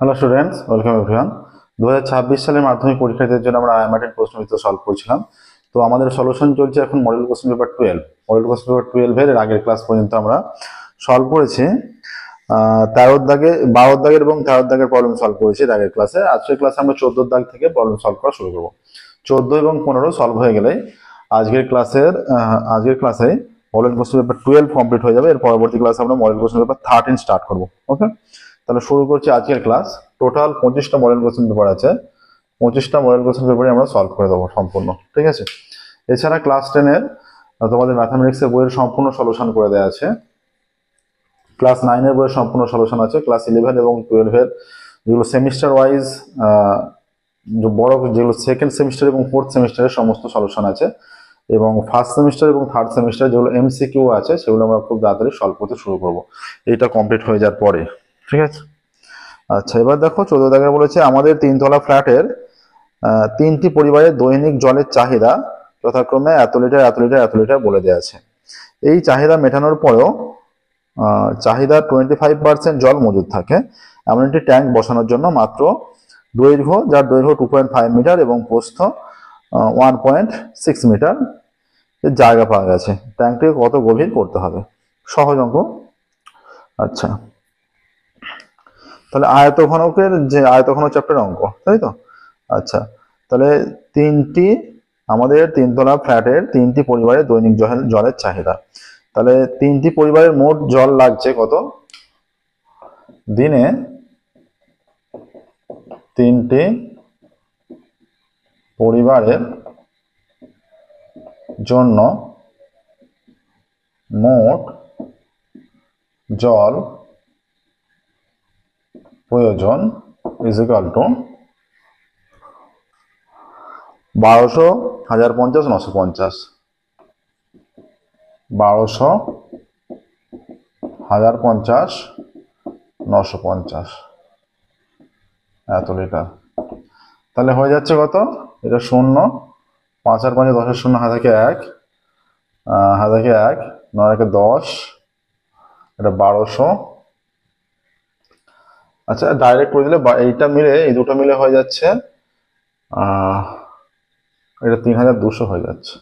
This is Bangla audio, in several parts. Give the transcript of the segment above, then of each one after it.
Hello students, welcome everyone. 2026 সালের মাধ্যমিক পরীক্ষার্থীদের জন্য আমরা আইএমআরটির প্রশ্নবিত্ত সলভ করছিলাম। তো আমাদের সলিউশন চলছে এখন model question paper 12। Model question paper 12 এর আগের ক্লাস পর্যন্ত আমরা সলভ করেছি 13 দাগে 12 দাগের এবং 13 দাগের প্রবলেম সলভ করেছি এর আগের ক্লাসে। আজকের ক্লাসে আমরা 14 দাগ থেকে প্রবলেম সলভ করা শুরু করব। 14 এবং 15 সলভ হয়ে গেলে আজকের ক্লাসে মডেল কোশ্চেন পেপার 12 কমপ্লিট হয়ে যাবে। এর পরবর্তী ক্লাসে আমরা মডেল কোশ্চেন পেপার 13 স্টার্ট করব। ওকে, তাহলে শুরু করছি আজকের ক্লাস। টোটাল 25টা মডেল কোশ্চেন পেপার আছে। 25টা মডেল কোশ্চেন পেপারে আমরা সলভ করে দেবো সম্পূর্ণ, ঠিক আছে। এছাড়া ক্লাস 10 এর তোমাদের ম্যাথামেটিক্স এর বইয়ের সম্পূর্ণ সলিউশন করে দেওয়া আছে। ক্লাস 9 এর বইয়ের সম্পূর্ণ সলিউশন আছে। ক্লাস 11 এবং 12 এর যেগুলো সেমিস্টার ওয়াইজ বড়, যেগুলো সেকেন্ড সেমিস্টার এবং ফোর্থ সেমিস্টারের সমস্ত সলিউশন আছে। এবং ফার্স্ট সেমিস্টার এবং থার্ড সেমিস্টার যেগুলো এমসিকিউ আছে সেগুলো আমরা খুব তাড়াতাড়ি সলভ করতে শুরু করব এইটা কমপ্লিট হয়ে যাওয়ার পরে, ঠিক আছে। আচ্ছা, এবার দেখো 14 দাগে বলেছে আমাদের 3 তলা ফ্ল্যাটের 3টি পরিবারের দৈনিক জলের চাহিদা যথাক্রমে এত লিটার এত লিটার এত লিটার বলে দেওয়া আছে। এই চাহিদা মেটানোর পরেও চাহিদা 25% জল মজুদ থাকে এমন একটি ট্যাঙ্ক বসানোর জন্য মাত্র দৈর্ঘ্য, যার দৈর্ঘ্য 2.5 মিটার এবং প্রস্থ 1.6 মিটার জায়গা পাওয়া গেছে। ট্যাঙ্কটিকে কত গভীর করতে হবে? সহজ অঙ্ক। আচ্ছা, তাহলে আয়তঘনক চ্যাপ্টার অঙ্ক, তাই তো। আচ্ছা, তাহলে আমাদের 3 তলা ফ্ল্যাটের 3টি পরিবারের দৈনিক জলের চাহিদা। তাহলে 3টি পরিবারের মোট জল লাগছে কত? দিনে 3টি পরিবারের জন্য মোট জল প্রয়োজন ইজ ইকুয়াল টু 1200, 1050, 950। 1200, 1050, 950 এত লিটার। তাহলে হয়ে যাচ্ছে কত? এটা 0, 5 আর 5 10 এর 0, হাত থেকে 1, 9 একে 10, এটা 1200। আচ্ছা, ডাইরেক্ট করে দিলে এইটা মিলে, এই দুটো মিলে হয়ে যাচ্ছে এটা 3200 হয়ে যাচ্ছে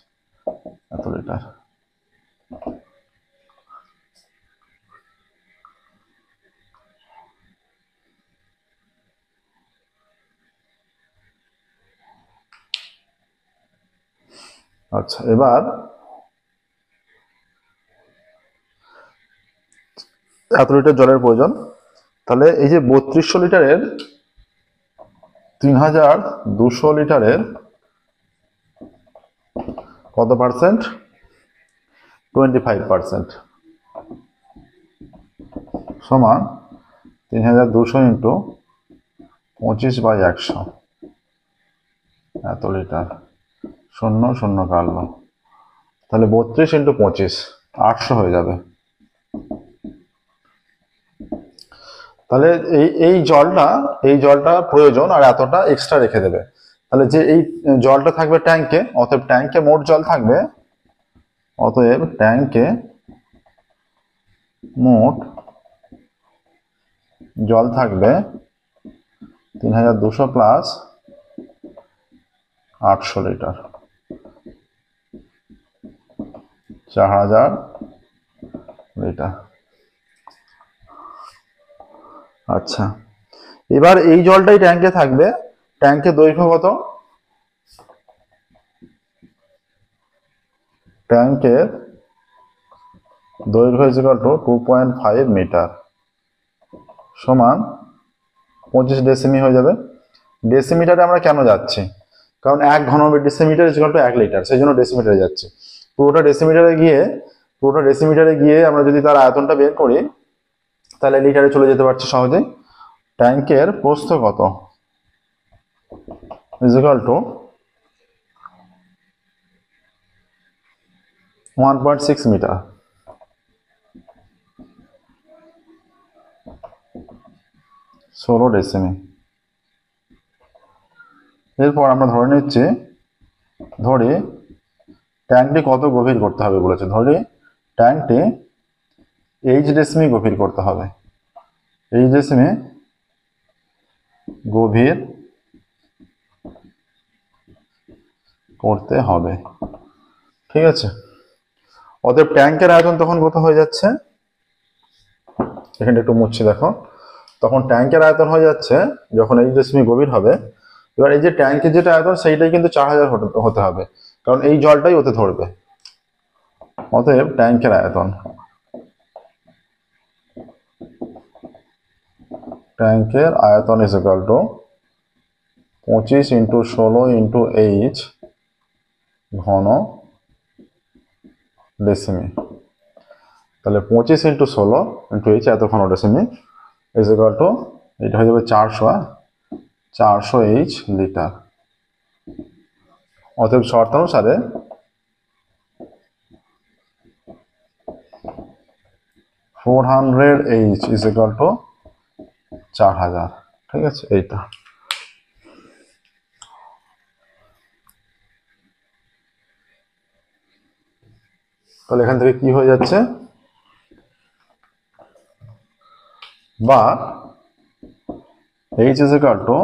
এত লিটার। আচ্ছা, এবার এত লিটার জলের প্রয়োজন। তাহলে এই যে 3200 লিটারের 3200 লিটারের কত পার্সেন্ট? 25% সমান 3200 ইন্টু 25/100 এত লিটার। 0 0 কাটলো, তাহলে 32 ইন্টু 25 800 হয়ে যাবে। তাহলে এই জলটা প্রয়োজন আর এতটা এক্সট্রা রেখে দেবে। তাহলে যে এই জলটা থাকবে ট্যাঙ্কে, অতএব ট্যাঙ্কে মোট জল থাকবে, অতএব ট্যাঙ্কে মোট জল থাকবে 3200 প্লাস 800 লিটার, 4000 লিটার। আচ্ছা, এবার এই জলটাই ট্যাঙ্কে থাকবে। ট্যাঙ্কের দৈর্ঘ্য কত? ট্যাঙ্কের দৈর্ঘ্য ইজ ইকুয়াল টু 2.5 মিটার সমান 25 ডেসিমি হয়ে যাবে। ডেসিমিটারে আমরা কেন যাচ্ছি? কারণ 1 ঘন decimetre is equal two 1 litre, সেই জন্য ডেসিমিটারে যাচ্ছি। পুরোটা ডেসিমিটারে গিয়ে আমরা যদি তার আয়তনটা বের করি তাহলে লিটারে চলে যেতে পারছি সহজেই। ট্যাঙ্কের প্রস্থ কত? ইজ ইকুয়াল টু 1.6 মিটার, 16 ডেসিমি। এরপর আমরা ধরি ট্যাঙ্কটি কত গভীর করতে হবে বলেছে। ধরি ট্যাঙ্কটি H ডেসিমি গভীর করতে হবে। H ডেসিমি গভীর করতে হবে। ঠিক আছে, অতএব ট্যাঙ্কের আয়তন তখন কত হয়ে যাচ্ছে, এখানে একটু মুছছি দেখো, তখন ট্যাঙ্কের আয়তন হয়ে যাচ্ছে যখন 1 গভীর হবে, এবার এই যে ট্যাঙ্কের যেটা আয়তন সেইটাই কিন্তু 4000 হতে হবে, কারণ এই জলটাই ওতে ধরবে। অতএব ট্যাঙ্কের আয়তন, ট্যাঙ্কের আয়তন ইজ ইকুয়াল টু 25 × 16 × H ঘন ডেসিমি। তাহলে 25 × 16 × H এত ঘন ডেসিমি ইজ ইকুয়াল টু, এটা হয়ে যাবে 400 H লিটার। অতএব শর্ত অনুসারে H ইজ ইকুয়াল টু 4000। ঠিক আছে, এইটা তাহলে এখান থেকে কি হয়ে যাচ্ছে, বা H ইজ ইকুয়াল টু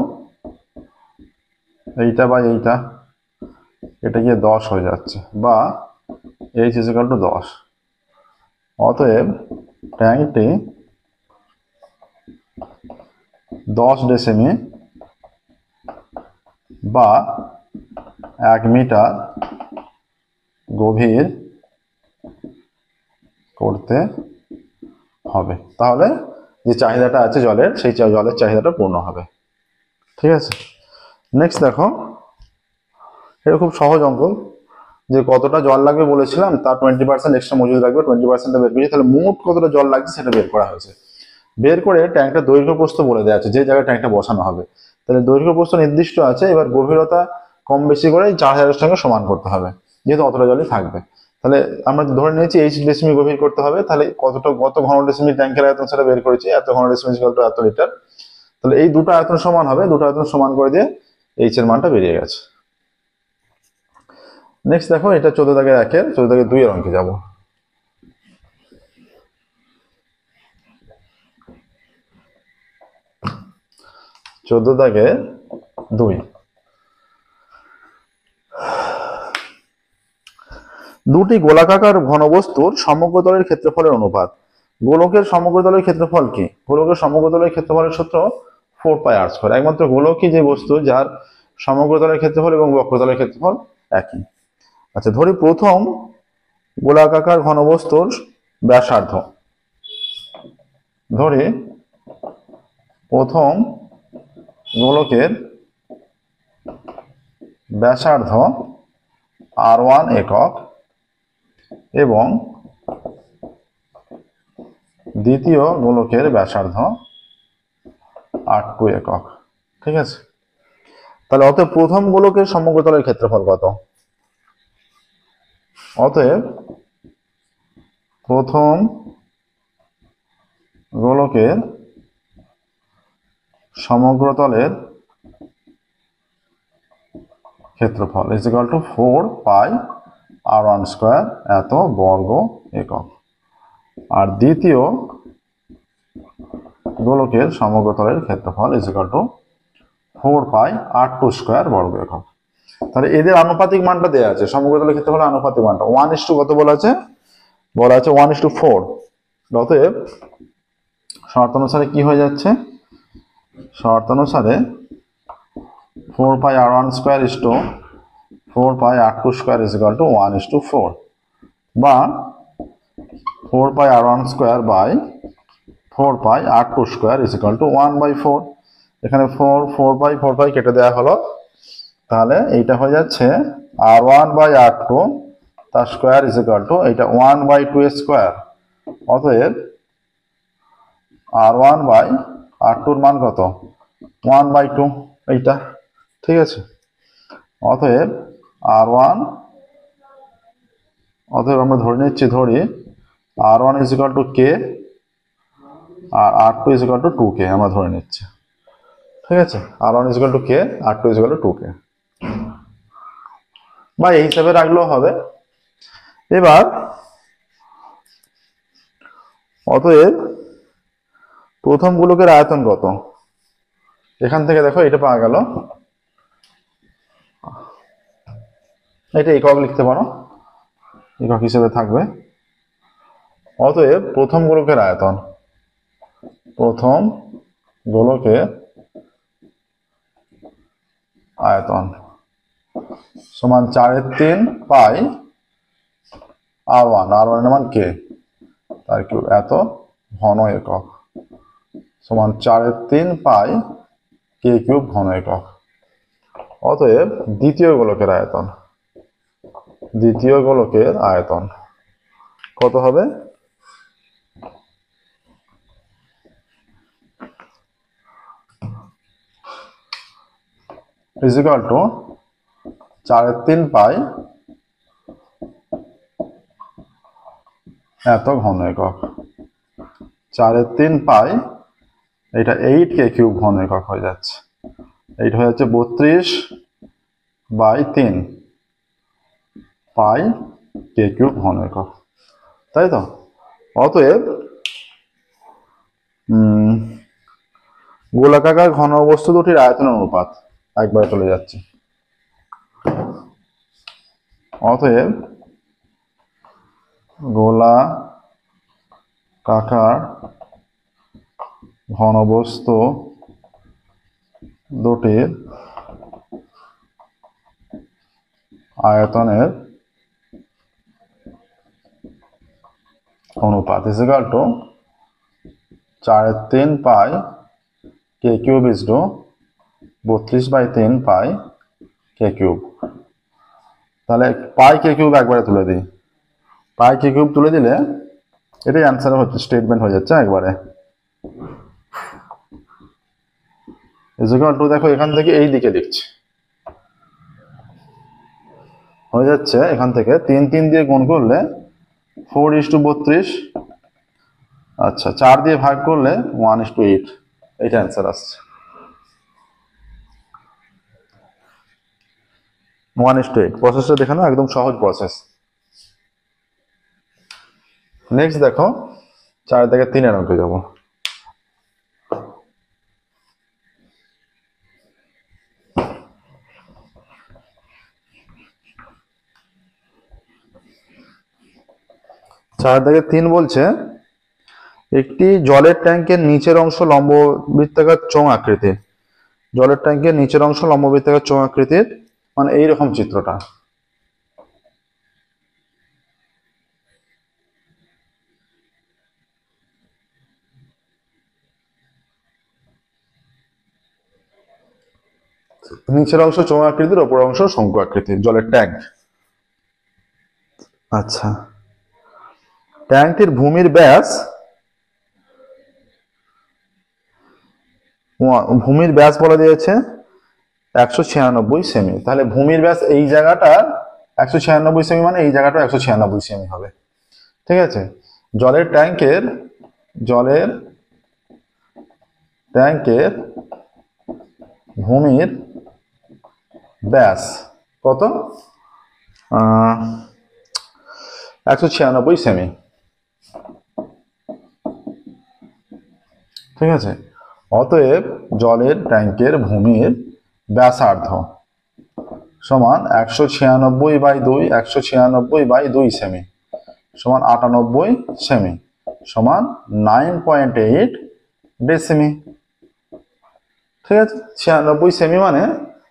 এইটা বা এইটা, এটা গিয়ে 10 হয়ে যাচ্ছে, বা H ইজ ইকুয়াল টু 10। অতএব ট্যাঙ্কটি 10 ডেসিমি বা 1 মিটার গভীর করতে হবে, তাহলে যে চাহিদাটা আছে জলের, সেই জলের চাহিদাটা পূর্ণ হবে। ঠিক আছে, নেক্সট দেখো, এটা খুব সহজ অঙ্ক, যে কতটা জল লাগবে বলেছিলাম, তার 20% এক্সট্রা মজুদ লাগবে, 20%টা বের করেছি, তাহলে মোট কতটা জল লাগছে সেটা বের করা হয়েছে। বের করে ট্যাঙ্কটা দৈর্ঘ্য প্রস্থ বলে দেওয়া আছে, যে জায়গায় ট্যাঙ্কটা বসানো হবে। তাহলে দৈর্ঘ্য প্রস্থ নির্দিষ্ট আছে, এবার গভীরতা কম বেশি করে 4000-এর সঙ্গে সমান করতে হবে, যেহেতু অতটা জলই থাকবে। তাহলে আমরা ধরে নিয়েছি H ডেসিমি গভীর করতে হবে, তাহলে কত ঘন ডেসিমি ট্যাঙ্কের আয়তন সেটা বের করেছি, এত ঘন ডেসিমি এত লিটার। তাহলে এই দুটো আয়তন সমান হবে, দুটো আয়তন সমান করে দিয়ে H এর মানটা বেরিয়ে গেছে। নেক্সট দেখো, এটা 14-1-এর 14-2-এর অঙ্কে যাব। দুটি গোলাকার ঘনবস্তুর সমগ্র তলের ক্ষেত্রফলের অনুপাত। গোলকের সমগ্র তলের ক্ষেত্রফল কি? গোলকের সমগ্র তলের ক্ষেত্রফলের সূত্র 4πr²। একমাত্র গোলকই যে বস্তু যার সমগ্র তলের ক্ষেত্রফল এবং বক্রতলের ক্ষেত্রফল একই। আচ্ছা, ধরি প্রথম গোলাকার ঘনবস্তুর ব্যাসার্ধ, ধরি প্রথম গোলকের ব্যাসার্ধ r1 একক এবং দ্বিতীয় গোলকের ব্যাসার্ধ r2 একক। ঠিক আছে, তাহলে অতএব প্রথম গোলকের সমগ্র তলের ক্ষেত্রফল কত? অতএব প্রথম গোলকের সমগ্র তলের ক্ষেত্রফল ইজ ইকুয়াল টু 4πr1² এত বর্গ একক, আর দ্বিতীয় গোলকের সমগ্র তলের ক্ষেত্রফল ইজ ইকুয়াল টু 4πr2² বর্গ একক। তাহলে এদের আনুপাতিক মানটা দেওয়া আছে, সমগ্র তলের ক্ষেত্রফল আনুপাতিক মানটা 1:, কত বলা আছে? 1:4। অতএব শর্ত অনুসারে কি হয়ে যাচ্ছে? শর্ত অনুসারে 4πr1² is to 4πr2² is equal to 1:4, বা 4πr1² by 4πr2² is equal to 1/4। এখানে 4π কেটে দেওয়া হলো, তাহলে এইটা হয়ে যাচ্ছে r1/r2 তার স্কোয়ার ইজ ইকুয়াল টু এইটা 1/2²। অতএব r1/r2 মান কত? 1/2, এইটা। ঠিক আছে, অতএব আমরা ধরে নিচ্ছি, ধরি r1 is equal to k আর r2 is equal to 2k আমরা ধরে নিচ্ছি। ঠিক আছে, r1 is equal to k, r2 is equal to 2k, বা এই হিসাবে রাখলেও হবে। এবার অতএব প্রথম গোলকের আয়তন কত? এখান থেকে দেখো এটা পাওয়া গেল, এটা একক লিখতে পারো, একক হিসেবে থাকবে। অতএব প্রথম গোলকের আয়তন, প্রথম গোলকের আয়তন সমান 4/3 পাই R1, R1 এর মান কে, তার কিউব, এত ঘন একক, সমান 4/3 পাই কে কিউব ঘন একক। অতএব দ্বিতীয় গোলকের আয়তন, দ্বিতীয় গোলকের আয়তন কত হবে, ইজ ইকুয়াল টু 4/3 পাই এত ঘন একক। 4/3 পাই, এটা 8 কে কিউব ঘন একক হয়ে যাচ্ছে, এইটা হয়ে যাচ্ছে 32/3 পাই কে কিউব ঘন একক, তাই তো। অতএব গোলাকার ঘন বস্তু দুটির আয়তনের অনুপাত, একবারে চলে যাচ্ছে। অতএব গোলাকার ঘনবস্তু দুটির আয়তনের অনুপাত is equal to 4/3 pi K cube is to 32/3 pi K cube. তাহলে পাই কে কিউব একবারে তুলে দিই, পাই কে কিউব তুলে দিলে এটাই অ্যান্সার হচ্ছে, স্টেটমেন্ট হয়ে যাচ্ছে একবারে। ইজ ইকুয়াল টু, দেখো এখান থেকে এই দিকে লিখছি, হয়ে যাচ্ছে এখান থেকে 3 দিয়ে গুণ করলে 4:32, আচ্ছা 4 দিয়ে ভাগ করলে 1:8, এইটা অ্যান্সার আসছে 1:8। প্রসেসটা দেখানো একদম সহজ প্রসেস। নেক্সট দেখো 4 থেকে 3 এর অঙ্কে যাবো। চার থেকে 3 বলছে একটি জলের ট্যাঙ্কের নিচের অংশ লম্ব বৃত্তাকার চোঙ আকৃতির, জলের ট্যাঙ্কের নিচের অংশ লম্ব বৃত্তাকার চোঙ আকৃতির, মানে এইরকম চিত্রটা। নিচের অংশ চোঙ আকৃতির, ওপর অংশ শঙ্কু আকৃতির জলের ট্যাঙ্ক। আচ্ছা, ট্যাঙ্কটির ভূমির ব্যাস, ভূমির ব্যাস বলা দিয়েছে 196 সেমি। তাহলে ভূমির ব্যাস এই জায়গাটা 196 সেমি, মানে এই জায়গাটা 196 সেমি হবে, ঠিক আছে। জলের ট্যাঙ্কের ভূমির ব্যাস কত, 196 সেমি, ঠিক আছে। অতএব জলের ট্যাঙ্কের ভূমির ব্যাসার্ধ সমান 196/2, 196/2 সেমি সমান 98 সেমি সমান 9.8 ডেসিমি, ঠিক আছে। 96 সেমি মানে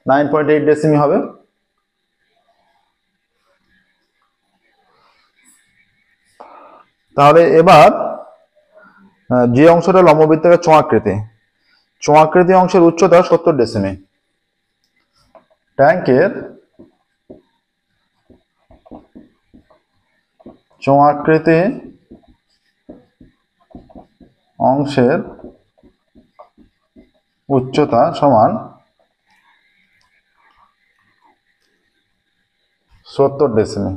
9.8 ডেসিমি হবে। তাহলে এবার যে অংশটা লম্ববৃত্তাকার চোঙাকৃতি অংশের উচ্চতা 70 ডেসিমি। ট্যাঙ্কের চোঙাকৃতি অংশের উচ্চতা সমান 70 ডেসিমি।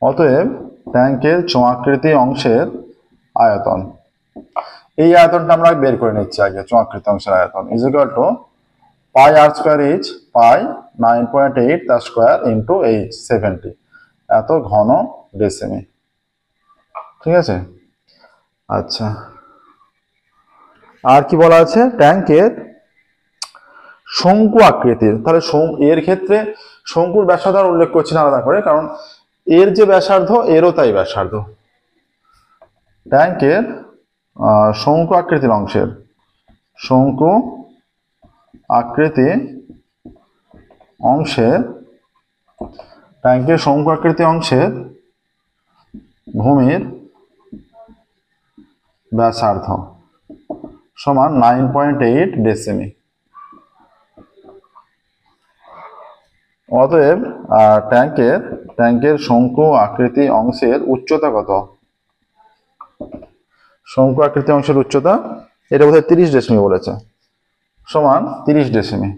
অতএব ট্যাঙ্কের চোঙাকৃতি অংশের আয়তন, এই আয়তনটা আমরা বের করে নিচ্ছি আগে। চোঙাকৃতি অংশের আয়তন is equal to pi r square is pi 9.8 তার স্কোয়ার ইন্টু 70, এত ঘন ডেসিমি, ঠিক আছে। আচ্ছা, আর কি বলা আছে, ট্যাঙ্কের শঙ্কু আকৃতির, তাহলে এর ক্ষেত্রে শঙ্কুর ব্যাসার্ধ উল্লেখ করছি না আলাদা করে, কারণ এর যে ব্যাসার্ধ এরও তাই ব্যাসার্ধ। ট্যাঙ্কের শঙ্কু আকৃতির অংশের, শঙ্কু আকৃতি অংশের, ট্যাঙ্কের শঙ্কু আকৃতি অংশের ভূমির ব্যাসার্ধ সমান 9.8 ডেসিমি। অতএব ট্যাঙ্কের শঙ্কু আকৃতি অংশের উচ্চতা কত? শঙ্কু আকৃতি অংশের উচ্চতা, এটা বোধহয় 30 ডেসিমি বলেছে, সমান 30 ডেসিমি।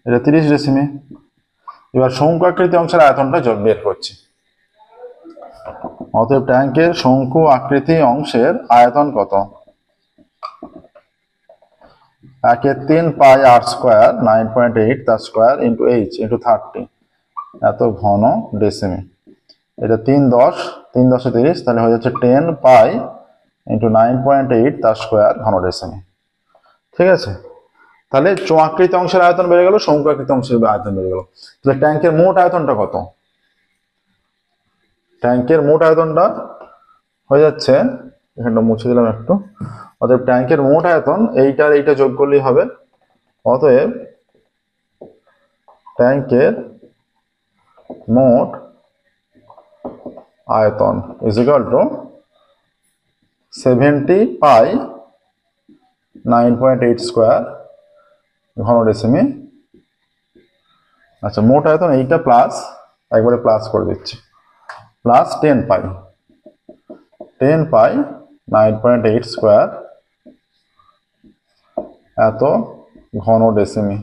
এটা 30 ডেসিমি। এবার শঙ্কু আকৃতি অংশের আয়তনটা বের করছি। অতএব ট্যাঙ্কের শঙ্কু আকৃতি অংশের আয়তন কত? 1/3 পাই আর স্কোয়ার 9.8 তার স্কোয়ার ইন্টু এইচ ইন্টু 30, এত ঘন ডেসিমি। এটা 3×10 3×10 30, তাহলে হয়ে যাচ্ছে 10 পাই ইন্টু 9.8 তার স্কোয়ার ঘন ডেসিমি। ঠিক আছে, তাহলে চোঙাকৃতি অংশের আয়তন বেড়ে গেল, শঙ্কু আকৃতি অংশের আয়তন বেড়ে গেল। তাহলে ট্যাঙ্কের মোট আয়তনটা কত? ট্যাঙ্কের মোট আয়তনটা হয়ে যাচ্ছে, এখানটা মুছে দিলাম একটু। অতএব ট্যাঙ্কের মোট আয়তন এইটার এইটা যোগ করলেই হবে। অতএব ট্যাঙ্কের মোট আয়তন is equal two 70 pi 9.8 square ঘন ডেসিমি। আচ্ছা, মোট আয়তন এইটা প্লাস, একবারে প্লাস করে দিচ্ছি, প্লাস 10 পাই 9.8 স্কোয়ার এত ঘন ডেসিমি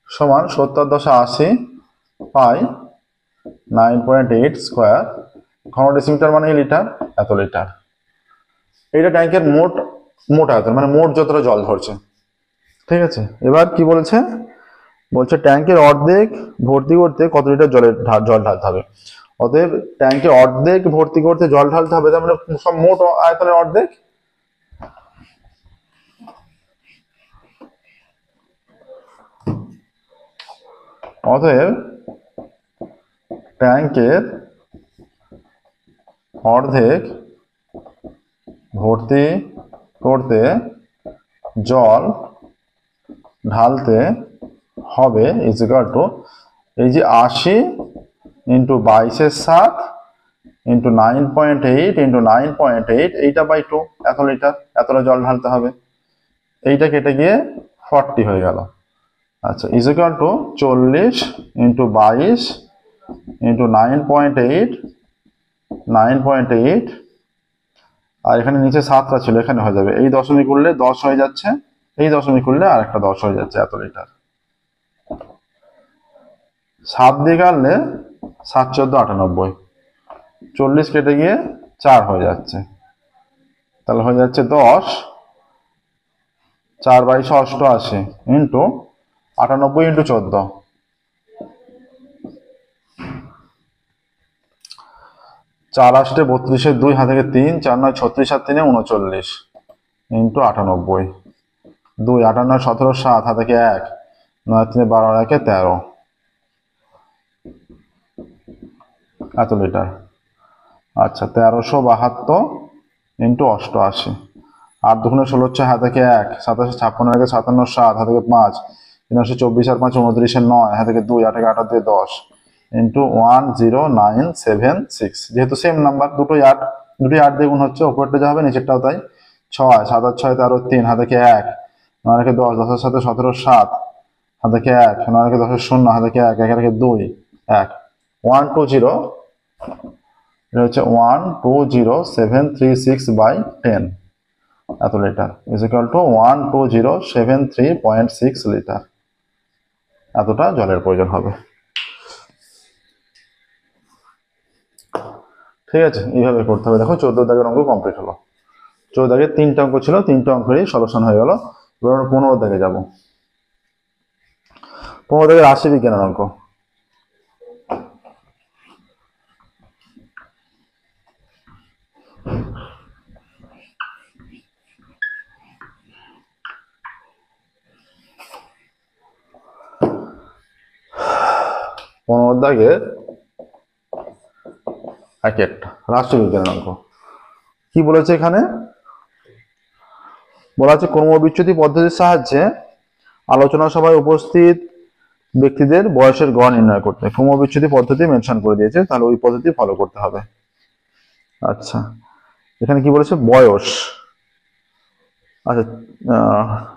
সমান 70.80 পাই 9.8 স্কোয়ার ঘন ডেসিমিটার মানে লিটার, এত লিটার। এটা ট্যাঙ্কের মোট আয়তন, মানে মোট যতটা জল ধরছে। ঠিক আছে, এবার কি বলছে, ট্যাঙ্কের অর্ধেক ভর্তি করতে কত লিটার জল ঢালতে হবে। অতএব ট্যাঙ্কে অর্ধেক ভর্তি করতে জল ঢালতে হবে, তার মানে সব মোট আয়তনের অর্ধেক। অতএব ট্যাঙ্কের অর্ধেক ভর্তি করতে জল ঢালতে হবে ইজ ইকুয়াল টু, এই যে 80 ইন্টু 22/7 ইন্টু 9.8 ইন্টু 9.8, এইটা বাই 2, এত লিটার, এতটা জল ঢালতে হবে। এইটা কেটে গিয়ে 40 হয়ে গেল। আচ্ছা, is equal two 40 into 22 into 9.8, আর এখানে নিচে 7টা ছিল, এখানে হয়ে যাবে, এই দশমিক করলে 10 হয়ে যাচ্ছে, এই দশমিক করলে আর একটা 10 হয়ে যাচ্ছে, এত লিটার। 7 দিয়ে কাটলে 7 14 98, 40 কেটে গিয়ে 4 হয়ে যাচ্ছে, তাহলে হয়ে যাচ্ছে 10, 4 22 88 ইন্টু 98 ইন্টু 14, 4 8 32 2 হাতে 3, 4 9 36 আর 3 39 ইন্টু 98, 2 8 9 17 7 হাতে 1, 9 3 12 1 13, এত লিটার। আচ্ছা, 1372 ইন্টু 88, 8 2 16 6 হাতে 1, 27 56 57 7 হাতে 5, 324 আর 5 29 9 হাতে 2, 8 8 2 10 ইন্টু 10976। যেহেতু সেম নাম্বার, দুটোই 8 দিয়ে গুণ হচ্ছে, উপরটা যা হবে নিচেরটাও তাই। 6 7 আর 6 13 3 হাতে 1, 9 রেখে 10, 10 এর সাথে 17 7 হাতে 1, 9 রেখে 10 0 হাতে 1, 1 রেখে 2 1, 120, এটা হচ্ছে 120,736/10, এত litre is equal two 12073.6 litre, এতটা জলের প্রয়োজন হবে। ঠিক আছে, এইভাবে করতে হবে। দেখো 14 দাগের অঙ্ক কমপ্লিট হলো। 14 দাগের 3টা অঙ্ক ছিল, 3টা অঙ্কেরই সলিউশন হয়ে গেল। এবার আমরা 15 দাগে যাবো। 15 দাগের রাশি বিজ্ঞানের অঙ্ক। 15 দাগের এক একটা রাষ্ট্রবিজ্ঞানের অঙ্ক। কি বলেছে এখানে? বলা আছে ক্রমবিচ্যুতি পদ্ধতির সাহায্যে আলোচনা সভায় উপস্থিত ব্যক্তিদের বয়সের গড় নির্ণয় করতে। ক্রমবিচ্যুতি পদ্ধতি মেনশন করে দিয়েছে, তাহলে ওই পদ্ধতি ফলো করতে হবে। আচ্ছা, এখানে কি বলেছে? বয়স। আচ্ছা,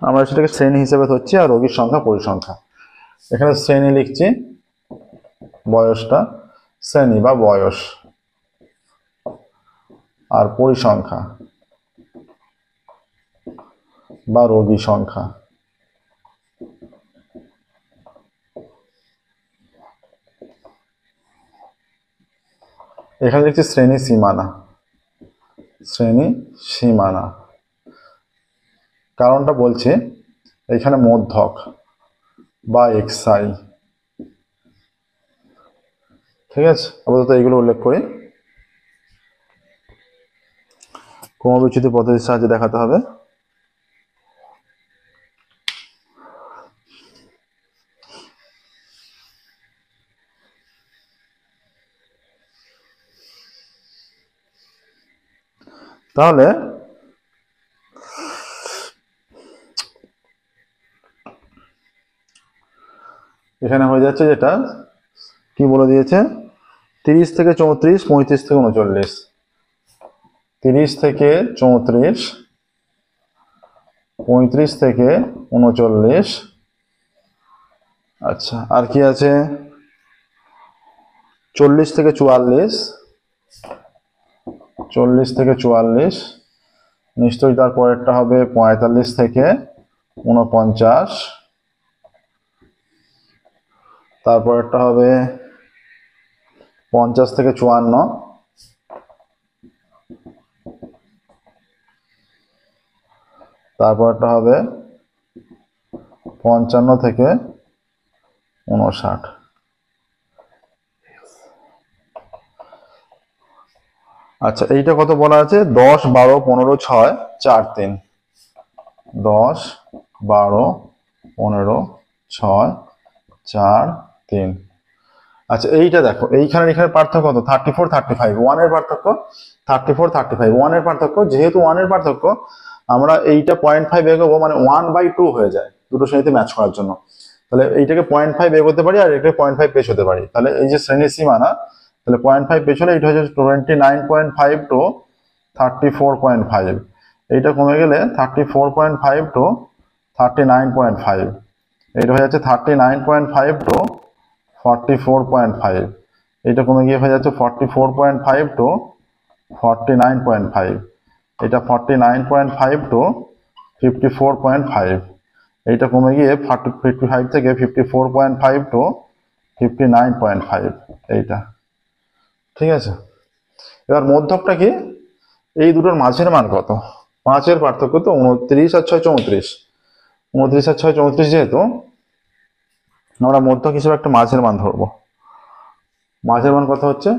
আমরা সেটাকে শ্রেণী হিসেবে ধরছি আর রোগীর সংখ্যা পরিসংখ্যা। এখানে শ্রেণী লিখছি, বয়সটা শ্রেণী বা বয়স, আর পরিসংখ্যা বা রোগী সংখ্যা। এখানে লিখছি শ্রেণী সীমানা, শ্রেণী সীমানা। কারণটা বলছি, এখানে মধ্যক বা এক্সআই, ঠিক আছে, আপাতত এইগুলো উল্লেখ করি। ক্রমবিচ্যুতি পদ্ধতির সাহায্যে দেখাতে হবে। তাহলে এখানে হয়ে যাচ্ছে, যেটা কি বলে দিয়েছে, 30 থেকে 34, 35 থেকে 39, 30 থেকে 34, 35 থেকে 39। আচ্ছা, আর কি আছে? 40 থেকে 44, 40 থেকে 44, নিশ্চয়ই তারপরেরটা হবে 45 থেকে 49, তারপরেরটা হবে 50 থেকে 54, তারপরেরটা হবে 55 থেকে 59। আচ্ছা, এইটা কত বলা আছে? 10, 12, 15, 6, 4, 3। 10, 12, 15, 6, 4, 3। আচ্ছা, এইটা দেখো, এইখানে এখানে পার্থক্য কত? 34, 35, 1 এর পার্থক্য। 34, 35, 1 এর পার্থক্য। যেহেতু 1 এর পার্থক্য, আমরা এইটা 0.5 এগোবো, মানে 1/2 হয়ে যায় দুটো শ্রেণীতে ম্যাচ করার জন্য। তাহলে এইটাকে 0.5 এগোতে পারি আর এটাকে 0.5 পেছোতে পারি। তাহলে এই যে শ্রেণীর সীমানা, তাহলে 0.5 পেছলে এইটা হচ্ছে 29.5 টু 34.5। এইটা কমে গেলে 34.5 টু 39.5। এইটা হয়ে যাচ্ছে 39.5 টু 44.5। এটা কমে গিয়ে হয়ে যাচ্ছে 44.5 টু 49.5। এটা 49.5 টু 54.5। এইটা কমে গিয়ে 55 থেকে 54.5 টু 59.5। এইটা ঠিক আছে। এবার মধ্যকটা কি? এই দুটোর মাঝের মান কত? 5 এর পার্থক্য তো 29 আর 6, 34। 29 আর 6, 34, যেহেতু আমরা মধ্যক হিসেবে একটা মাঝের মান ধরবো। মাঝের মান কত হচ্ছে?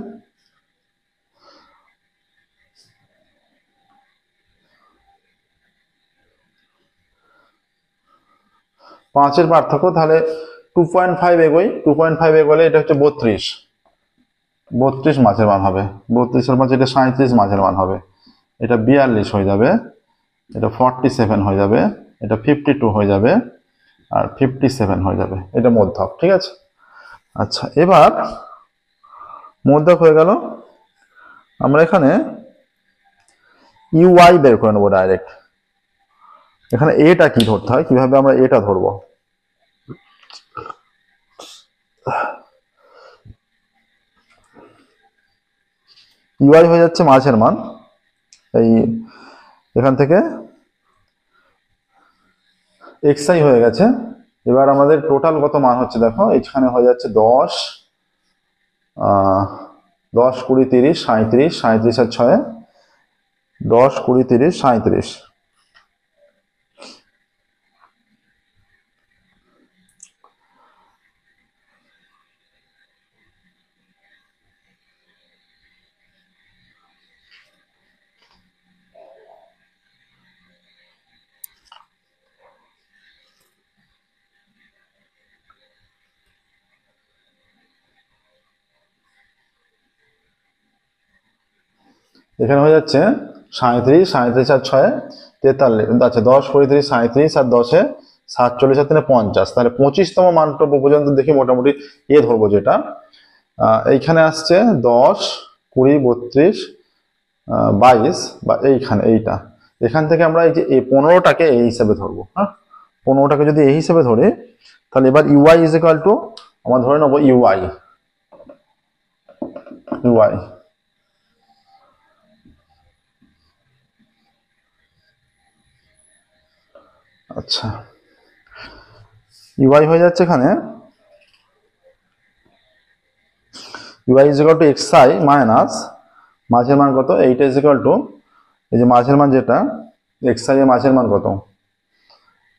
5 এর পার্থক্য, তাহলে 2.5 এগোই। 2.5 এগোলে এটা হচ্ছে 32। 32 মাঝের মান হবে। 32 এর মাঝে এটা 37 মাঝের মান হবে। এটা 42 হয়ে যাবে, এটা 47 হয়ে যাবে, এটা 52 হয়ে যাবে, আর 57 হয়ে যাবে। এটা মধ্যক, ঠিক আছে। আচ্ছা, এবার মধ্যক হয়ে গেল। আমরা এখানে ইউআই বের করে নেবো ডাইরেক্ট। এখানে এটা কি ধরতে হয়, কিভাবে আমরা এটা ধরবো? ইউআই হয়ে যাচ্ছে মাঝের মান। এই এখান থেকে এক্সআই হয়ে গেছে। এবার আমাদের টোটাল কত মান হচ্ছে দেখো, এখানে হয়ে যাচ্ছে 10, 10, 20, 30, 37, 37 আর 6, 10, 20, 30, 37। এখানে হয়ে যাচ্ছে 37, 37 আর 6 43, আচ্ছা 10 35 37 আর 10 47 আর 3 50, তাহলে 25তম মানটব্য পর্যন্ত দেখি মোটামুটি এ ধরবো, যেটা এইখানে আসছে 10 20 32 22 বা এইখানে এইটা, এখান থেকে আমরা এই যে এই 15টাকে এই হিসাবে ধরবো। হ্যাঁ, 15টাকে যদি এই হিসাবে ধরে, তাহলে এবার ইউআই ইজ ইকুয়াল টু আমরা ধরে নেবো ইউআই, আচ্ছা ইউআই হয়ে যাচ্ছে এখানে UI is equal to XI minus মাঝের মান কত, এইটা ইজ ইকুয়াল টু এই যে মাঝের মান যেটা এক্সআই এর মাঝের মান কত,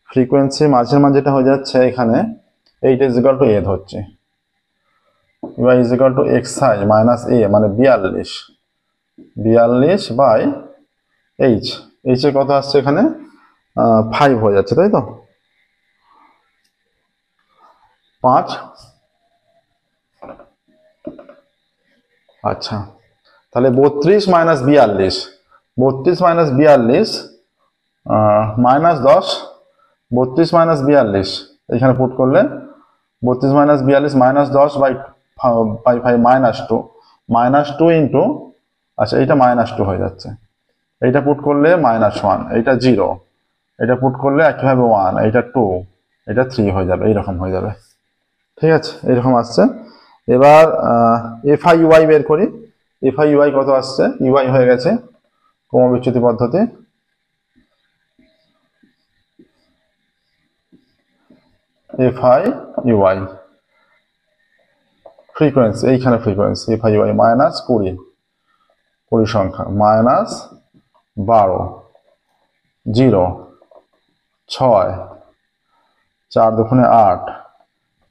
ফ্রিকোয়েন্সি মাঝের মান যেটা হয়ে যাচ্ছে এখানে এইটা ইজ ইকুয়াল টু এ ধরছে, UI is equal to XI minus A মানে 42 বাই এইচ, এইচ এর কত আসছে এখানে 5 হয়ে যাচ্ছে, তাই তো 5। আচ্ছা তাহলে 32 মাইনাস 42, 32 মাইনাস 42 মাইনাস 10, 32 মাইনাস 42 এখানে পুট করলে 32 minus 42 minus 10 by 5 minus 2 into, আচ্ছা এইটা মাইনাস 2 হয়ে যাচ্ছে, এইটা পুট করলে -1, এইটা 0, এটা পুট করলে একইভাবে 1, এইটা 2, এটা 3 হয়ে যাবে, এইরকম হয়ে যাবে। ঠিক আছে, এইরকম আসছে। এবার এফআই ইউআই বের করি, এফআই ইউআই কত আসছে, ইউআই হয়ে গেছে ক্রমবিচ্যুতি পদ্ধতি এফআই ইউআই ফ্রিকোয়েন্সি, এইখানে ফ্রিকোয়েন্সি এফআই ইউআই মাইনাস 20 সংখ্যা মাইনাস 12 0 6 4 দুগুণে 8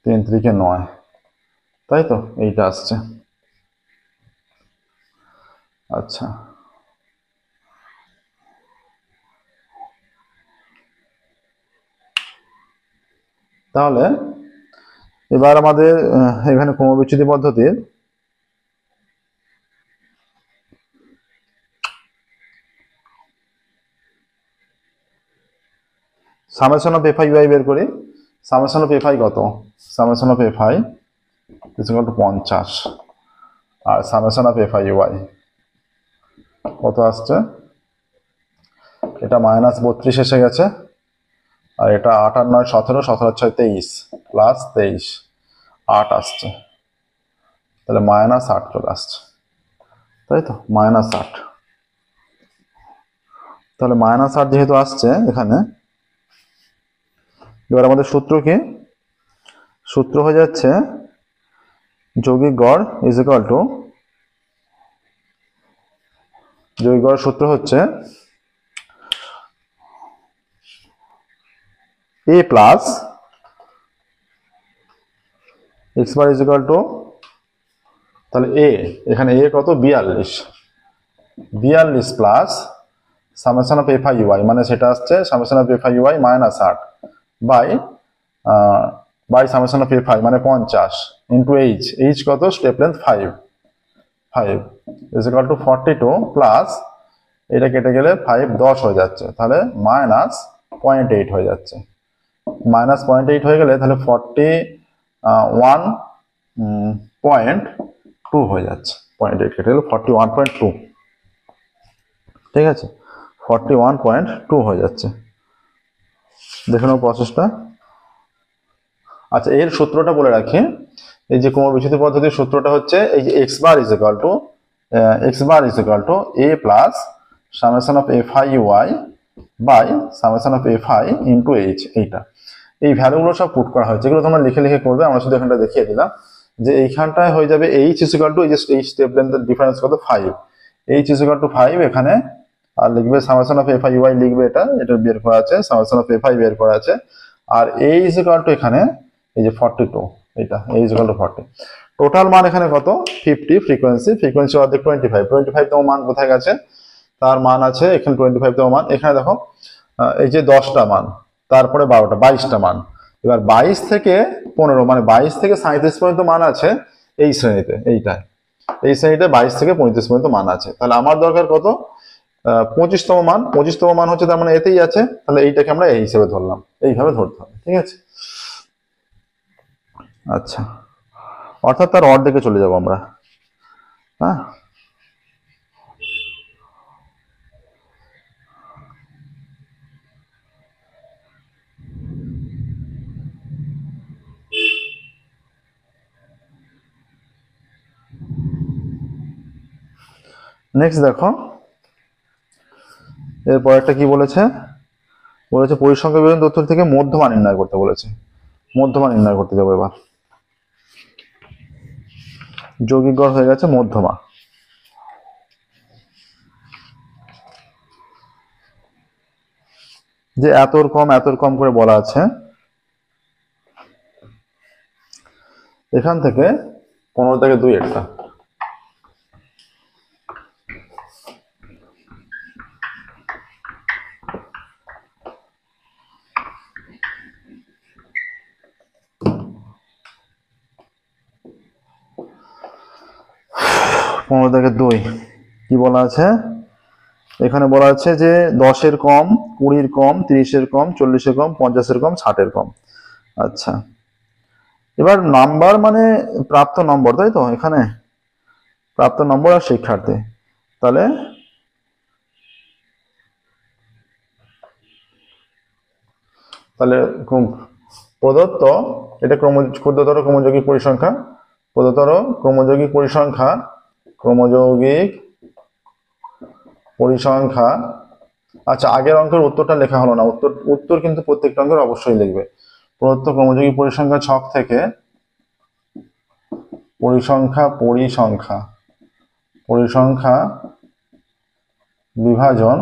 3 3 9, তাই তো এইটা আসছে। আচ্ছা তাহলে এবার আমাদের এখানে ক্রমবিচ্যুতি পদ্ধতির সামেশন অফ এফআই ইউআই বের করি। সামেশন অফ এফআই কত, summation of FI is equal to 50 আর সামেশন অফ এফআই ইউআই কত আসছে, এটা -32 এসে গেছে, আর এটা 8 আর 9 17, 17 আর 6 23 প্লাস 23 8 আসছে, তাহলে -8 চলে আসছে, তাই তো -8। তাহলে -8 যেহেতু আসছে এখানে, এবার আমাদের সূত্র কি, সূত্র হয়ে যাচ্ছে যৌগিক গড় ইজ ইকুয়াল টু, যৌগিক গড়ের সূত্র হচ্ছে a plus X bar is equal to, তাহলে a এখানে a কত 42 plus summation of FI UI মানে সেটা আসছে summation of FI UI -8 by summation of FI মানে 50 ইন্টু এইচ কত step length 5 is equal to 42 plus এটা কেটে গেলে 5 10 হয়ে যাচ্ছে, তাহলে -0.8 হয়ে যাচ্ছে, -0.8 হয়ে গেলে তাহলে 41.2 হয়ে যাচ্ছে, 0.8 কেটে গেলে 41.2, ঠিক আছে 41.2 হয়ে যাচ্ছে। দেখে নাও প্রসেসটা। আচ্ছা এর সূত্রটা বলে রাখি, এই যে ক্রমবিচ্যুতি পদ্ধতির সূত্রটা হচ্ছে এই যে x bar is equal to a plus summation of FI UI by summation of FI into H, এইটা এই ভ্যালুগুলো সব পুট করা হয়েছে, এগুলো তোমরা লিখে লিখে করবে, আমরা শুধু এখানটা দেখিয়ে দিলাম যে এইখানটায় হয়ে যাবে এইচ ইজ ইকুয়াল টু, এই যে এই স্টেপ লেন্থের ডিফারেন্স কত 5, এইচ ইজ ইকুয়াল টু 5 এখানে, আর লিখবে সামেশন অফ এফআই ইউআই লিখবে, এটা বের করা আছে, সামেশন অফ এফআই বের করা আছে, আর a ইজ ইকুয়াল টু এখানে এই যে 42, এটা a is equal two 40, total মান এখানে কত 50, ফ্রিকোয়েন্সি অর্ধেক 25 তম মান কোথায় গেছে, তার মান আছে এখানে 25 তম মান, এখানে দেখো এই যে 10টা মান, তারপরে 12টা 22টা মান, এবার 22 থেকে 15 মানে 22 থেকে 37 পর্যন্ত মান আছে এই শ্রেণীতে, এইটায় এই শ্রেণীতে 22 থেকে 35 পর্যন্ত মান আছে। তাহলে আমার দরকার কত? 25তম মান। 25তম মান হচ্ছে তার মানে এতেই আছে, তাহলে এইটাকে আমরা এই হিসেবে ধরলাম, এইভাবে ধরতে হবে, ঠিক আছে। আচ্ছা, অর্থাৎ তার অর্ধেকে চলে যাবো আমরা। হ্যাঁ, নেক্সট দেখো, এরপর একটা কি বলেছে, বলেছে পরিসংখ্যা বিবরণ তথ্য থেকে মধ্যমা নির্ণয় করতে বলেছে। মধ্যমা নির্ণয় করতে যাবো এবার। যৌগিক গড় হয়ে গেছে মধ্যমা। যে এতর কম করে বলা আছে, এখান থেকে 15 থেকে 2 একটা, কি বলা আছে এখানে? বলা আছে যে 10-এর কম, 20-এর কম, 30-এর কম, 40-এর কম, 50-এর কম, 60-এর কম। আচ্ছা, এবার নাম্বার মানে প্রাপ্ত নম্বর, তাই তো? এখানে প্রাপ্ত নম্বর আর শিক্ষার্থী, তাহলে প্রদত্ত, এটা ক্ষুদ্রতর ক্রমযৌগিক পরিসংখ্যা, প্রদত্তর ক্রমযৌগিক পরিসংখ্যা। আচ্ছা, আগের অঙ্কের উত্তরটা লেখা হলো না, উত্তর কিন্তু প্রত্যেকটা অঙ্কের অবশ্যই লিখবে। প্রদত্ত ক্রমযৌগিক পরিসংখ্যা ছক থেকে পরিসংখ্যা বিভাজন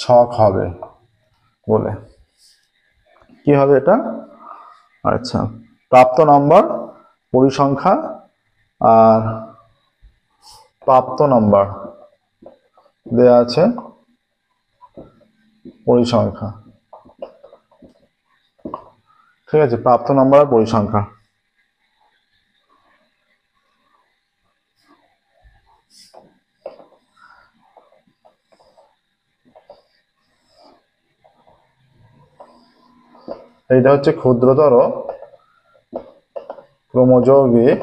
ছক হবে বলে। কি হবে এটা? আচ্ছা, প্রাপ্ত নম্বর পরিসংখ্যা আর প্রাপ্ত নম্বর দেয়া আছে পরিসংখ্যা, ঠিক আছে, প্রাপ্ত নম্বর আর পরিসংখ্যা। এইটা হচ্ছে ক্ষুদ্রতর ক্রমযৌগিক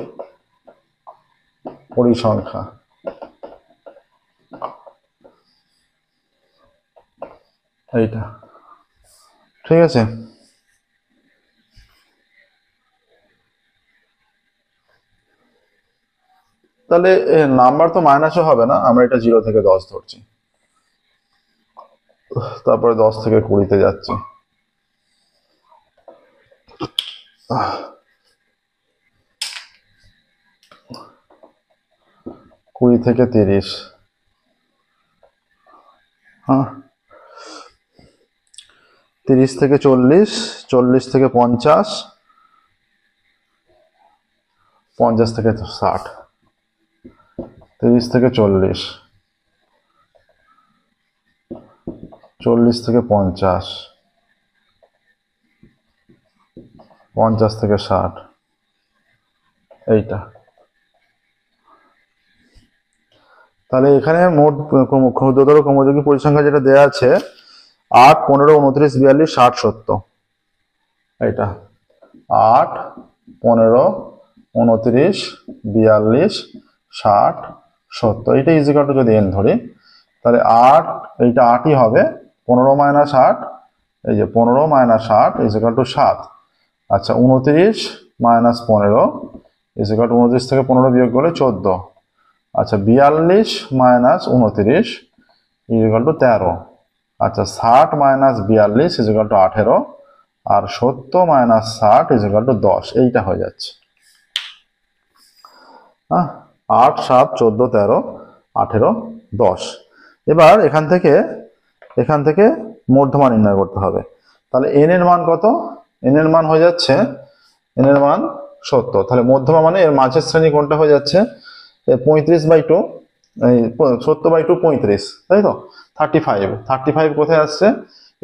পরিসংখ্যা, এইটা, ঠিক আছে। তাহলে নাম্বার তো মাইনাসও হবে না, আমরা এটা 0 থেকে 10 ধরছি, তারপরে 10 থেকে 20-তে যাচ্ছি। 20 থেকে 30, হ্যাঁ, 30 থেকে 40, 40 থেকে 50, 50 থেকে 60, 30 থেকে 40, 40 থেকে 50, 50 থেকে 60, এইটা। তাহলে এখানে মোট ক্ষুদ্রতর ক্রমযৌগিক পরিসংখ্যা যেটা দেওয়া আছে 8, 15, 29, 42, 60, 70, এইটা 8, 15, 29, 42, 60, 70, এইটা ইজিক্যাল টু যদি n ধরি, তাহলে 8, এইটা 8ই হবে, 15 মাইনাস 8, এই যে 15 মাইনাস 8 ইজিক্যাল টু 7। আচ্ছা, 29 মাইনাস 15 ইজিক্যাল টু 29 থেকে 15 বিয়োগ করলে 14। আচ্ছা, 42 মাইনাস 29 ইজিক্যাল টু 13। আচ্ছা, 60 মাইনাস 42 ইজিক্যাল টু 18, আর 70 মাইনাস 60 ইজিক্যাল টু 10, এইটা হয়ে যাচ্ছে। হ্যাঁ, 8, 7, 14, 13, 18, 10। এবার এখান থেকে মধ্যমা নির্ণয় করতে হবে। তাহলে n এর মান কত? n এর মান হয়ে যাচ্ছে, n এর মান 70। তাহলে মধ্যমা মানে এর মাঝের শ্রেণী কোনটা হয়ে যাচ্ছে? 35/2, এই 70/2 35, তাই তো? 35 কোথায় আসছে?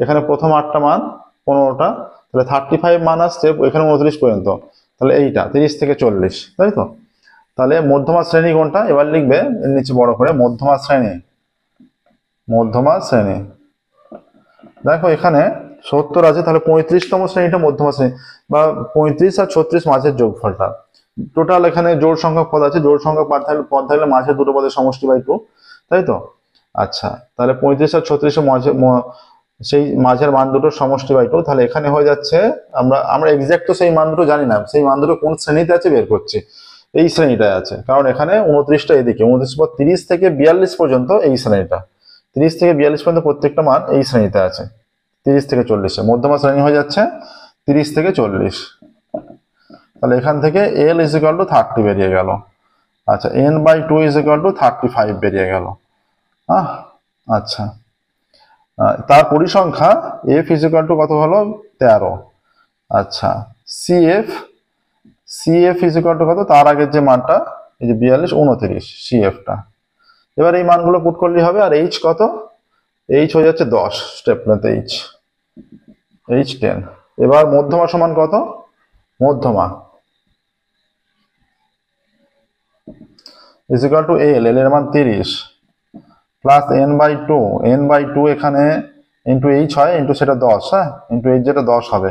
এখানে প্রথম 8টা মান 15টা, তাহলে 35 মান আসছে এখানে 29 পর্যন্ত, তাহলে এইটা 30 থেকে 40, তাই তো? তাহলে মধ্যমা শ্রেণী কোনটা এবার লিখবে এর নিচে বড় করে মধ্যমা শ্রেণী। মধ্যমা শ্রেণী দেখো এখানে 70 আছে, তাহলে 35তম শ্রেণীটা মধ্যমা শ্রেণী বা 35 আর 36 মাঝের যোগফলটা। টোটাল এখানে জোড় সংখ্যক পদ আছে, জোড় সংখ্যক পদ থাকলে মাঝের দুটো পদের সমষ্টি বাই 2, তাই তো? আচ্ছা, তাহলে 35 আর 36 মাঝে সেই মাঝের মান দুটোর সমষ্টি বাই 2, তাহলে এখানে হয়ে যাচ্ছে আমরা এক্সাক্ট তো সেই মান দুটো জানি না, সেই মান দুটো কোন শ্রেণীতে আছে বের করছি। এই শ্রেণীটায় আছে, কারণ এখানে 29টা এদিকে, 29 পর 30 থেকে 42 পর্যন্ত এই শ্রেণীটা, 30 থেকে 42 পর্যন্ত প্রত্যেকটা মান এই শ্রেণীতে আছে। 30 থেকে 40 মধ্যমা শ্রেণী হয়ে যাচ্ছে 30 থেকে 40। তাহলে এখান থেকে L = 30 বেরিয়ে গেল। আচ্ছা, n/2 = 35 বেরিয়ে গেল। আচ্ছা, তার পরিসংখ্যা F = কত হলো 13। আচ্ছা, CF = কত, তার আগের যে মানটা এই যে 42 29 CF-টা। এবার এই মানগুলো পুট করলেই হবে। আর H কত, H হয়ে যাচ্ছে 10, স্টেপ লেন্থ H 10। এবার মধ্যমা সমান কত, মধ্যমা = L এর মান 30 প্লাস n/2 এখানে ইন্টু H হয়, ইন্টু সেটা 10, হ্যাঁ, ইন্টু H যেটা 10 হবে,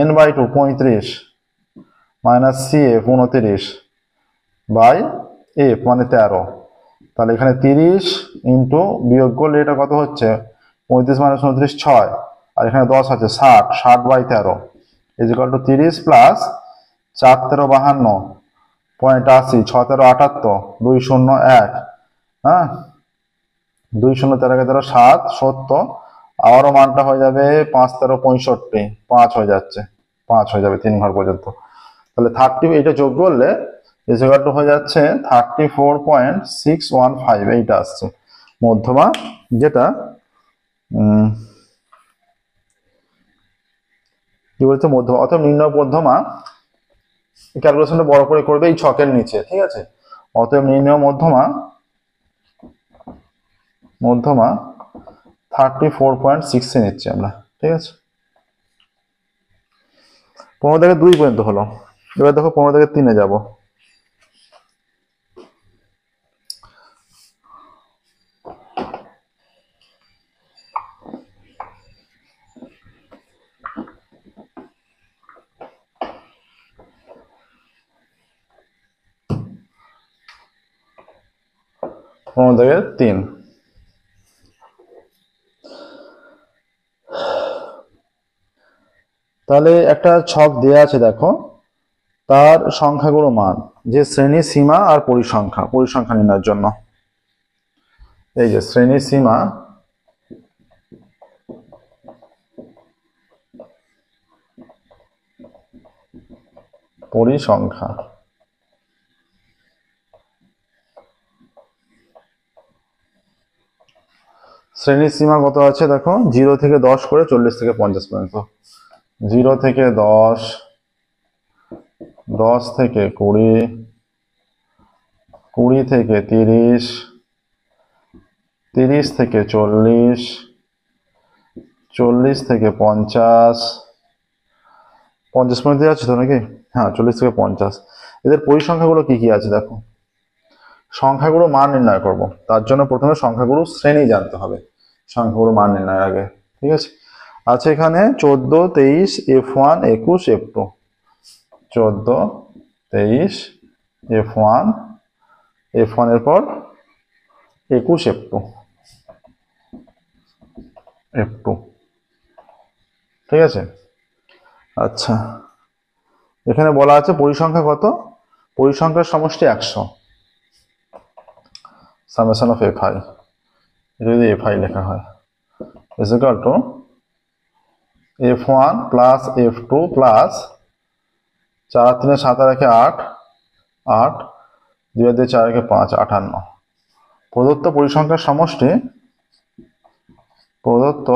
n/2 35 minus CF 29 by F মানে 13। তাহলে এখানে 30 ইন্টু বিয়োগ করলে এটা কত হচ্ছে 35 মাইনাস 29 6, আর এখানে 10 আছে 60/13 = 30 প্লাস 4 13 52 0.80 6 13 78 201, হ্যাঁ, 2 0 13 13 7 70, আবারও মানটা হয়ে যাবে 5 13 65, 5 হয়ে যাচ্ছে, 5 হয়ে যাবে 3 ঘর পর্যন্ত। তাহলে 30 এটা যোগ করলে = হয়ে যাচ্ছে 34.615, এইটা আসছে মধ্যমা, যেটা কি বলছে মধ্যমা। অতএব নির্ণয় মধ্যমা, ক্যালকুলেশনটা বড় করে করবে এই ছকের নিচে, ঠিক আছে? অতএব নির্ণয় মধ্যমা 34.6 নিচ্ছি আমরা, ঠিক আছে? 15 থেকে 2 পর্যন্ত হলো। এবার দেখো 15 থেকে 3-এ যাবো। থেকে 3, তাহলে একটা ছক দেয়া আছে দেখো, তার সংখ্যাগুলো মান, যে শ্রেণী সীমা আর পরিসংখ্যা নির্ণয়ের জন্য। এই যে শ্রেণী সীমা পরিসংখ্যা, শ্রেণীর সীমা কত আছে দেখো, 0 থেকে 10 করে 40 থেকে 50 পর্যন্ত। 0 থেকে 10, 10 থেকে 20, 20 থেকে 30, 30 থেকে 40, 40 থেকে 50, 50 পর্যন্ত আছে তো নাকি? হ্যাঁ, 40 থেকে 50। এদের পরিসংখ্যাগুলো কি কি আছে দেখো। সংখ্যাগুলো মান নির্ণয় করব, তার জন্য প্রথমে সংখ্যাগুলো শ্রেণী জানতে হবে সংখ্যাগুলো মান নির্ণয়ের আগে, ঠিক আছে? আছে এখানে 14 23 F1 21 F2, 14 23 F1 এর পর 21 F2, ঠিক আছে? আচ্ছা, এখানে বলা আছে পরিসংখ্যা কত, পরিসংখ্যার সমষ্টি 100, সামেশন অফ Fi, যদি Fi লেখা হয় = F1 প্লাস F2 প্লাস 4 3 7 8 8 2 2 4 5 58। প্রদত্ত পরিসংখ্যার সমষ্টি, প্রদত্ত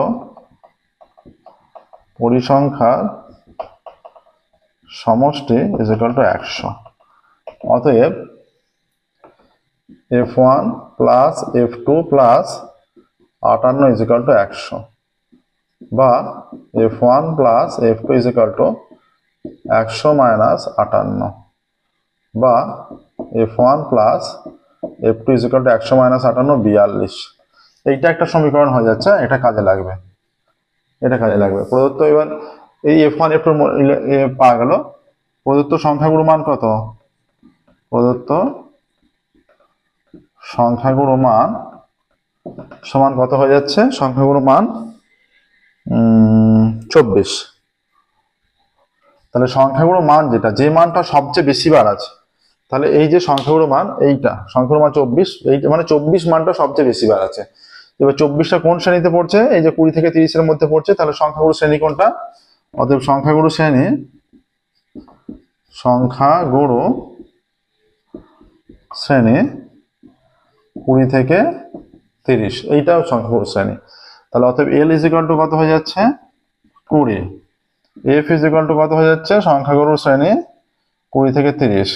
পরিসংখ্যার সমষ্টি = 100। অতএব F1 প্লাস F2 প্লাস 58 = 100, বা F1 প্লাস F2 = 100 মাইনাস 58, বা F1 plus F2 equal to 100 minus 58 42। এইটা একটা সমীকরণ হয়ে যাচ্ছে, এটা কাজে লাগবে, এটা কাজে লাগবে। প্রদত্ত এবার এই F1 F2 পাওয়া গেল। প্রদত্ত সংখ্যাগুলোর মান কত? প্রদত্ত সংখ্যাগুলোর মান সমান কত হয়ে যাচ্ছে? সংখ্যাগুলোর মান 24। তাহলে সংখ্যাগুলোর মান যেটা, যে মানটা সবচেয়ে বেশি বার আছে, তাহলে এই যে সংখ্যাগুলোর মান, এইটা সংখ্যাগুলোর মান 24, এইটা মানে 24 মানটা সবচেয়ে বেশি বার আছে। এবার 24টা কোন শ্রেণীতে পড়ছে? এই যে 20 থেকে 30 এর মধ্যে পড়ছে। তাহলে সংখ্যাগুলো শ্রেণী কোনটা? অতএব সংখ্যাগুলো শ্রেণী, সংখ্যাগুলো শ্রেণী 20 থেকে 30, এইটাও সংখ্যাগুলো শ্রেণী। তাহলে অতএব L ইজ ইকুয়াল টু কত হয়ে যাচ্ছে? 20। F ইজ ইকুয়াল টু কত হয়ে যাচ্ছে? সংখ্যাগুলোর শ্রেণী 20 থেকে 30।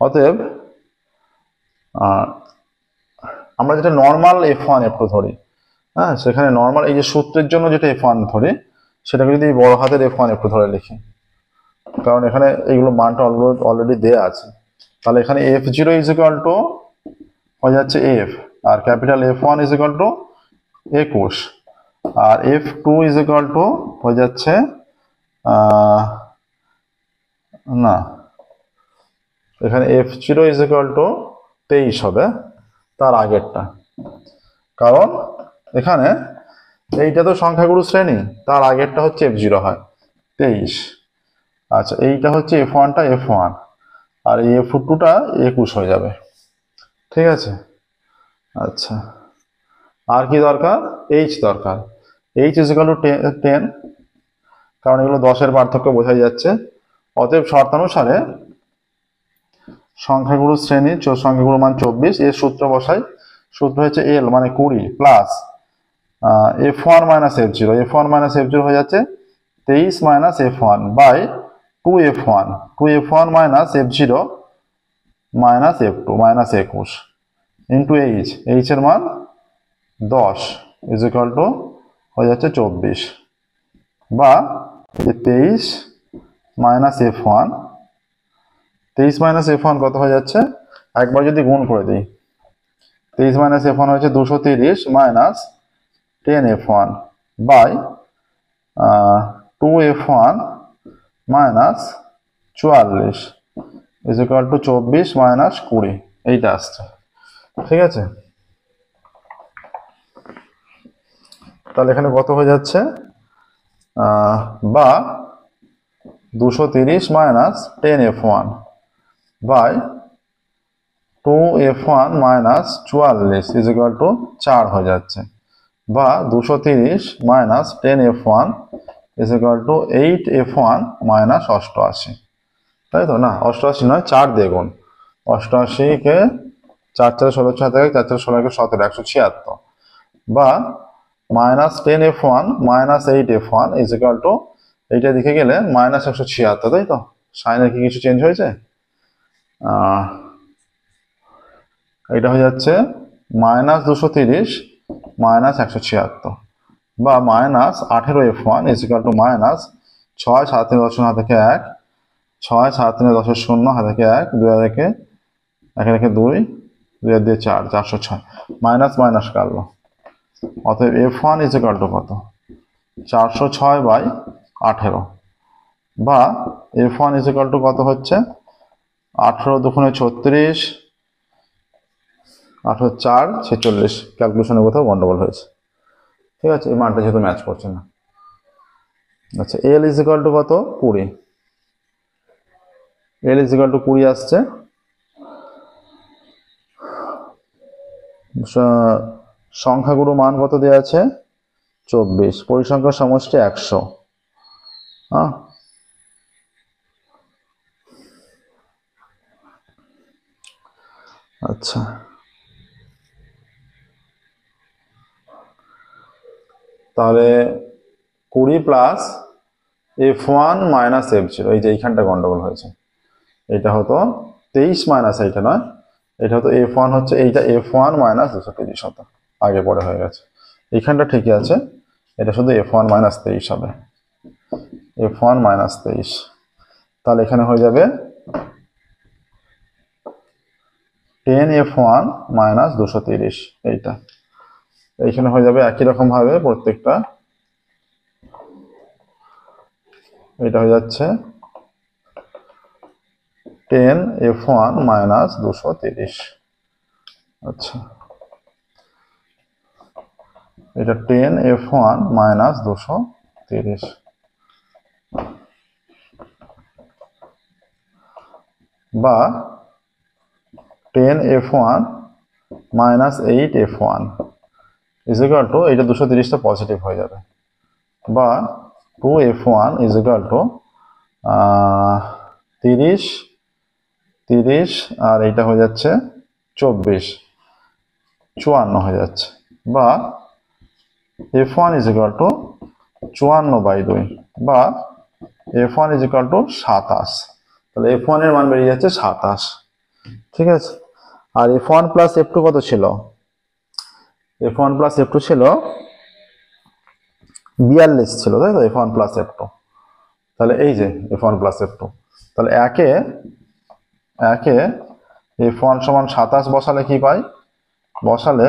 অতএব আমরা যেটা নর্মাল F1 F2 ধরি, হ্যাঁ, সেখানে নর্মাল এই যে সূত্রের জন্য যেটা F1 ধরি, সেটাকে যদি বড় হাতের F1 F2 ধরে লিখি, কারণ এখানে এইগুলো মানটা অলরেডি দেয়া আছে। তাহলে এখানে F0 ইজ ইকুয়াল টু হয়ে যাচ্ছে F, আর capital F1 is equal to 21, আর F2 ইজ ইকুয়াল টু হয়ে যাচ্ছে না, এখানে F0 ইজ ইকুয়াল টু 23 হবে, তার আগেরটা। কারণ এখানে এইটা তো সংখ্যাগুরু শ্রেণী, তার আগেরটা হচ্ছে F0 হয় 23। আচ্ছা, এইটা হচ্ছে F1টা F1, আর এই F2টা 21 হয়ে যাবে। ঠিক আছে। আচ্ছা, আর কি দরকার? H দরকার। H ইজ ইকুয়াল টু 10, কারণ এগুলো 10-এর পার্থক্য বোঝাই যাচ্ছে। অতএব শর্তানুসারে সংখ্যাগুরু শ্রেণী, সংখ্যাগুরু মান 24, এর সূত্র বসাই। সূত্র হচ্ছে L মানে 20 plus F1 minus F0। F1 minus F0 হয়ে যাচ্ছে 23 minus F1 by 2F1, 2F1 minus F0 minus F2 minus 21 into H, H এর মান 10 ইজ ইকুয়াল টু হয়ে যাচ্ছে 24, বা 23 মাইনাস F1, 23 মাইনাস F1 কত হয়ে যাচ্ছে? একবার যদি গুণ করে দিই, 23 মাইনাস F1 হচ্ছে 230 minus 10F1 by 2F1 minus 44 is equal to 24 minus 20, এইটা আসছে। ঠিক আছে। তাহলে এখানে কত হয়ে যাচ্ছে? বা 230 minus 10F1 by 2F1 minus 44 is equal to 4 হয়ে যাচ্ছে, বা 230 minus 10F1 is equal to 8F1 minus 88। তাই তো? না, 88 নয়, 4 দিয়ে গুণ। 88-কে 4 4 16 6 থেকে 4 4 16 17, 176, বা minus 10F1 minus 8F1 is equal two, এইটা দিকে গেলে মাইনাস 176। তাই তো? সাইনের কি কিছু চেঞ্জ হয়েছে? এটা হয়ে যাচ্ছে মাইনাস 230 মাইনাস 176, বা minus 18F1 is equal two minus 6 7 3 10 হাতে থেকে 1, 6 7 3 10 0 হাতে থেকে 1, 2 রেখে 1 রেখে 2, 2 দিয়ে 4, 406, মাইনাস মাইনাস কাটলো। অতএব F1 ইজ ইকুয়াল টু কত? 406 বাই 18, বা F1 ইজ ইকুয়াল টু কত হচ্ছে? 18 দুগুণে 36, 18 4 46। ক্যালকুলেশনের কোথাও গন্ডগোল হয়েছে। ঠিক আছে, এই মানটা যেহেতু ম্যাচ করছে না। আচ্ছা, L ইজ ইকুয়াল টু কত? 20। L ইজ ইকুয়াল টু 20 আসছে। সংখ্যাগুলো মান কত দেওয়া আছে? 24। পরিসংখ্যার সমষ্টি 100। হ্যাঁ, আচ্ছা, তাহলে 20 প্লাস F1 মাইনাস F0, এই যে এইখানটা গন্ডগোল হয়েছে। এটা হতো 23 মাইনাস, এইটা নয়, এটা হতো F1 হচ্ছে এইটা F1 মাইনাস 230 হতো, আগে পরে হয়ে গেছে। এইখানটা ঠিকই আছে, এটা শুধু F1 মাইনাস 23 হবে, F1 মাইনাস 23। তাহলে এখানে হয়ে যাবে 10f1 মাইনাস 230, এইটা এইখানে হয়ে যাবে একই রকম ভাবে প্রত্যেকটা। এটা হয়ে যাচ্ছে 10f1 মাইনাস 230। আচ্ছা, এটা 10f1 মাইনাস 230, বা 10f1 minus 8f1 is equal two, এটা 230টা পজিটিভ হয়ে যাবে, বা 2f1 ইজ ইকুয়াল টু 30 30, আর এটা হয়ে যাচ্ছে 24 54 হয়ে যাচ্ছে, বা f1 ইজ ইকুয়াল টু 54/2, বা f1 ইজ ইকুয়াল টু 27। তাহলে f1 এর মান বেরিয়ে যাচ্ছে 27। ঠিক আছে, আর f1 প্লাস f2 কত ছিল? f1 প্লাস f2 ছিল 42 ছিল, তাই তো, f1 প্লাস f2। তাহলে এই যে f1 প্লাস f2, তাহলে একে f1 সমান 27 বসালে কি পাই? বসালে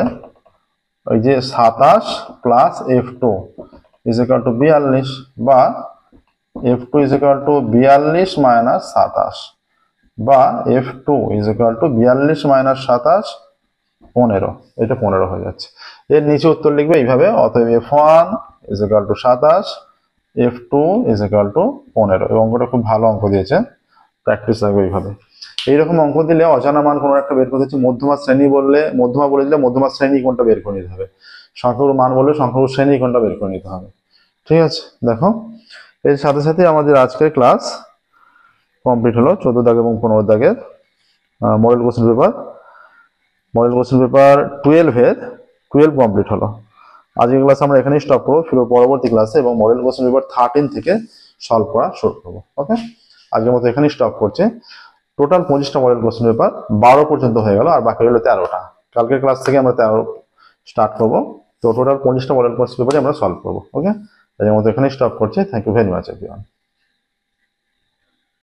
ওই যে 27 plus f2 is equal to 42, বা f2 is equal to 42 minus 27, বা f2 is equal to 42 minus 27 15। এটা 15 হয়ে যাচ্ছে। এর নিচে উত্তর লিখবে এইভাবে, অতএব f1 is equal two 27, f2 is equal two 15। এই অঙ্কটা খুব ভালো অঙ্ক দিয়েছে, প্র্যাকটিস লাগবে এইভাবে। এইরকম অঙ্ক দিলে অজানা মান কোনো একটা বের করতে হচ্ছে, মধ্যমা শ্রেণী বললে মধ্যমা বলে দিলে মধ্যমা শ্রেণী কোনটা বের করে নিতে হবে, সংখ্যাগুলো মান বললে সংখ্যাগুলো শ্রেণী কোনটা বের করে নিতে হবে। ঠিক আছে, দেখো এর সাথে সাথে আমাদের আজকের ক্লাস কমপ্লিট হলো 14 দাগ এবং 15 দাগের মডেল কোশ্চেন পেপার 12 এর 12 কমপ্লিট হলো। আজকের ক্লাস আমরা এখানেই স্টপ করবো, ফিরে পরবর্তী ক্লাসে এবং মডেল কোশ্চেন পেপার 13 থেকে সলভ করা শুরু করবো। ওকে, আজকের মতো এখানেই স্টপ করছি। টোটাল 25টা মডেল কোশ্চেন পেপার 12 পর্যন্ত হয়ে গেল, আর বাকি হলো 13টা। কালকের ক্লাস থেকে আমরা 13 স্টার্ট করবো। তো টোটাল 25টা মডেল কোশ্চেন পেপারে আমরা সলভ করবো। ওকে, আজকের মতো এখানেই স্টপ করছি। Thank you very much everyone.